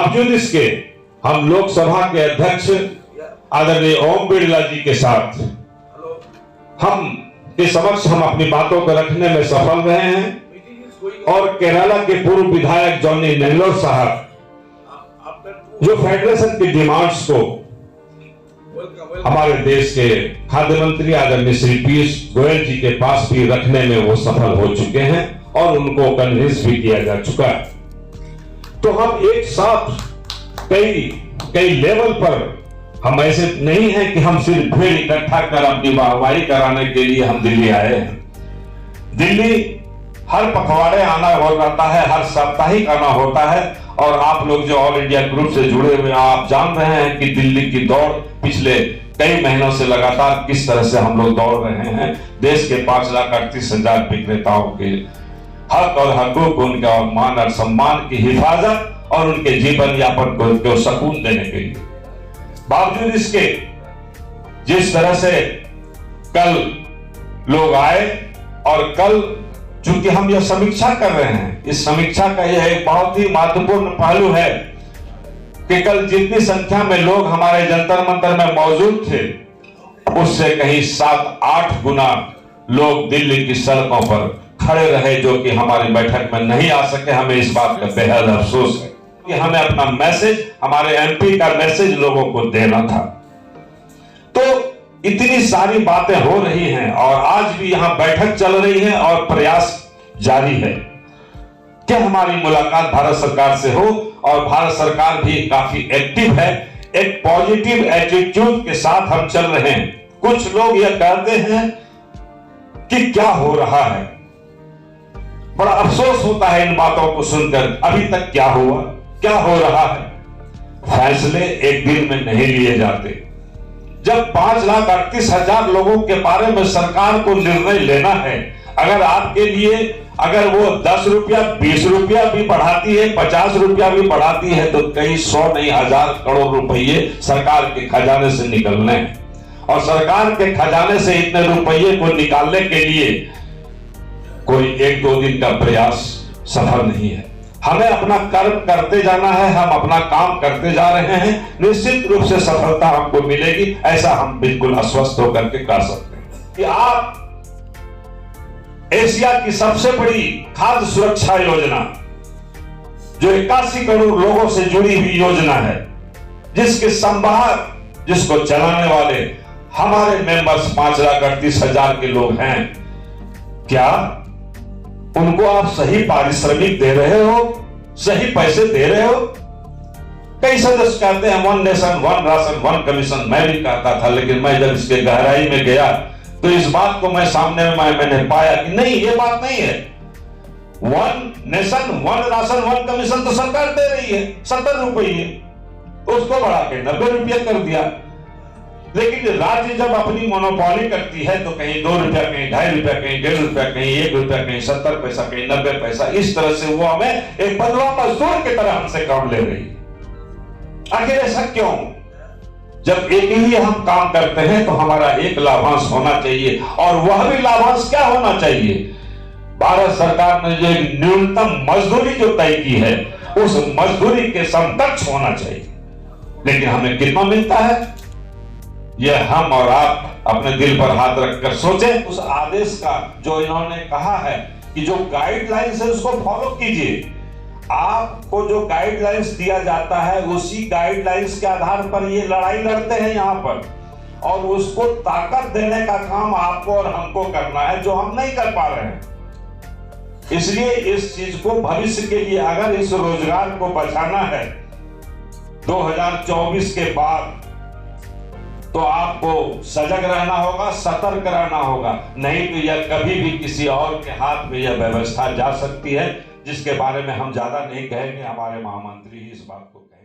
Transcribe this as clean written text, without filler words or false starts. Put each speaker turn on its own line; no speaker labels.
बावजूद इसके हम लोकसभा के अध्यक्ष आदरणीय ओम बिरला जी के साथ हम के समक्ष हम अपनी बातों को रखने में सफल रहे हैं और केरला के पूर्व विधायक जॉनी नेल्लोर साहब जो फेडरेशन की डिमांड्स को हमारे देश के खाद्य मंत्री आदरणीय श्री पीयूष गोयल जी के पास भी रखने में वो सफल हो चुके हैं और उनको कन्विंस भी किया जा चुका है। तो हम एक साथ कई लेवल पर हम ऐसे नहीं है कि हम सिर्फ भीड़ इकट्ठा कर अपनी वाहवाही कराने के लिए हम दिल्ली आए हैं। दिल्ली हर पखवाड़े आना हो जाता है, हर साप्ताहिक आना होता है और आप लोग जो ऑल इंडिया ग्रुप से जुड़े हुए आप जान रहे हैं कि दिल्ली की दौड़ पिछले कई महीनों से लगातार किस तरह से हम लोग दौड़ रहे हैं। देश के 5,38,000 विक्रेताओं के हक और हकूक, उनका मान और सम्मान की हिफाजत और उनके जीवन यापन को सुकून देने के लिए। बावजूद इसके जिस तरह से कल लोग आए और कल चूंकि हम यह समीक्षा कर रहे हैं, इस समीक्षा का यह एक बहुत ही महत्वपूर्ण पहलू है कि कल जितनी संख्या में लोग हमारे जंतर मंतर में मौजूद थे उससे कहीं 7-8 गुना लोग दिल्ली की सड़कों पर खड़े रहे, जो कि हमारी बैठक में नहीं आ सके। हमें इस बात का बेहद अफसोस है कि हमें अपना मैसेज, हमारे एमपी का मैसेज लोगों को देना था। तो इतनी सारी बातें हो रही हैं और आज भी यहां बैठक चल रही है और प्रयास जारी है कि हमारी मुलाकात भारत सरकार से हो और भारत सरकार भी काफी एक्टिव है। एक पॉजिटिव एटीट्यूड के साथ हम चल रहे हैं। कुछ लोग यह कहते हैं कि क्या हो रहा है, बड़ा अफसोस होता है इन बातों को सुनकर। अभी तक क्या हुआ, क्या हो रहा है? फैसले एक दिन में नहीं लिए जाते। जब 5,38,000 लोगों के बारे में सरकार को निर्णय लेना है, अगर आपके लिए अगर वो 10 रुपया 20 रुपया भी बढ़ाती है, 50 रुपया भी बढ़ाती है, तो कई 100 नहीं 1000 करोड़ रुपये सरकार के खजाने से निकलने हैं। और सरकार के खजाने से इतने रुपये को निकालने के लिए कोई 1-2 दिन का प्रयास सफल नहीं है। हमें अपना कर्म करते जाना है, हम अपना काम करते जा रहे हैं। निश्चित रूप से सफलता हमको मिलेगी, ऐसा हम बिल्कुल आश्वस्त होकर के कह सकते हैं कि आप एशिया की सबसे बड़ी खाद्य सुरक्षा योजना, जो 81 करोड़ लोगों से जुड़ी हुई योजना है, जिसके संवाहक, जिसको चलाने वाले हमारे मेंबर्स 5,38,000 के लोग हैं, क्या उनको आप सही पारिश्रमिक दे रहे हो, सही पैसे दे रहे हो? कई सदस्य कहते हैं 1 नेशन 1 राशन 1 कमीशन। मैं भी कहता था, लेकिन मैं जब इसके गहराई में गया तो इस बात को मैं सामने में मैंने पाया कि नहीं, ये बात नहीं है। 1 नेशन 1 राशन 1 कमीशन तो सरकार दे रही है 70 रुपये, उसको बढ़ा के 90 रुपये कर दिया। लेकिन राज्य जब अपनी मोनोपोली करती है तो कहीं 2 रुपया, कहीं 2.5 रुपया, कहीं 1.5 रुपया, कहीं 1 रुपया, कहीं 70 पैसा, कहीं 90 पैसा, इस तरह से वो हमें एक बदला मजदूर की तरह हमसे काम ले रही है। आखिर ऐसा क्यों? जब एक ही हम काम करते हैं तो हमारा एक लाभांश होना चाहिए, और वह भी लाभांश क्या होना चाहिए? भारत सरकार ने जो न्यूनतम मजदूरी जो तय की है, उस मजदूरी के समकक्ष होना चाहिए। लेकिन हमें कितना मिलता है, यह हम और आप अपने दिल पर हाथ रखकर सोचें। उस आदेश का जो इन्होंने कहा है कि जो गाइडलाइंस है उसको फॉलो कीजिए। आपको जो गाइडलाइंस दिया जाता है उसी गाइडलाइंस के आधार पर ये लड़ाई लड़ते हैं यहाँ पर, और उसको ताकत देने का काम आपको और हमको करना है, जो हम नहीं कर पा रहे हैं। इसलिए इस चीज को भविष्य के लिए, अगर इस रोजगार को बचाना है 2024 के बाद, तो आपको सजग रहना होगा, सतर्क रहना होगा। नहीं तो यह कभी भी किसी और के हाथ में यह व्यवस्था जा सकती है, जिसके बारे में हम ज्यादा नहीं कहेंगे, हमारे महामंत्री ही इस बात को कहेंगे।